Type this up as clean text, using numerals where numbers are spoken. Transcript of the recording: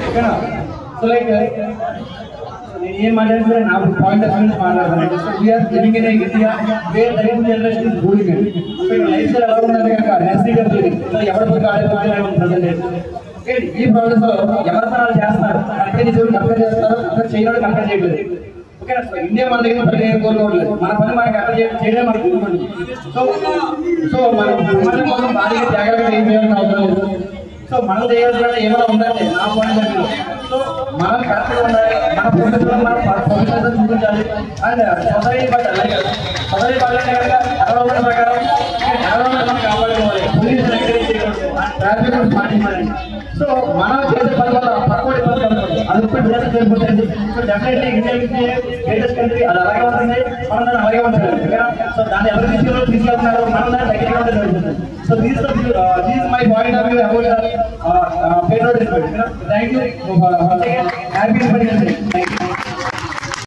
ఓకేనా? So like నేను ఏం మాట్లాడితే నా పాయింట్ ఆఫ్ వ్యూ మాట్లాడతాను. So we're living in India where the young generation is going in. So lifestyle ఎలా ఉన్నది కనుక నెస్టీగా సో ఎవరి పోయి ఆడిపోతున్నాడు. ఓకే, ఈ ప్రాసెస్ లో ఎవరి పనాలు చేస్తున్నారు, కంపెనీ కంపేర్ చేస్తున్నారు, అక్కడ చేయడం కంపేర్ చేయట్లేదు. ఓకేనా? సో ఇండియా మన దగ్గర ప్రతి కోరుకోవట్లేదు, మన పని మనకి అక్కడ చేయడం మనకు గుర్తుంది. సో మనం సమాజం కోసం భారీగా జాగ్రత్తగా ఏం చేయాలని అవసరం లేదు. సో మనం చేయాల్సిన ఏమైనా ఉందంటే నా పాయింట్ ఆఫ్ వ్యూ, సో మనం కరెక్ట్గా ఉండాలి, మన ప్రొఫెషన్ మన ప్రొఫెషన్ చూపించాలి. అండ్ సొసైటీ బట్టి సొసైటీ బాగాలంటే కనుక అరవై ప్రకారం మనం కాపాడుకోవాలి, పోలీసులు ఎంకరేజ్ చేయకూడదు, ట్రాఫిక్ రూల్స్ పాటించాలి. సో మనం చేసే పని వల్ల పక్కటి పని పడుతుంది, అది ఒక్కటి డిజైన్ చేయబోతుంది. So definitely India greatest country, అది అలాగే ఉంటుంది, మనం దాన్ని అలాగే ఉంటుంది. సో దాన్ని ఎవరు తీసుకెళ్తున్నారు, మనం దాన్ని దగ్గరగా ఉంటుంది జరుగుతుంది. So this is my point of view about patriotism. Thank you. Happy Independence Day. Thank you.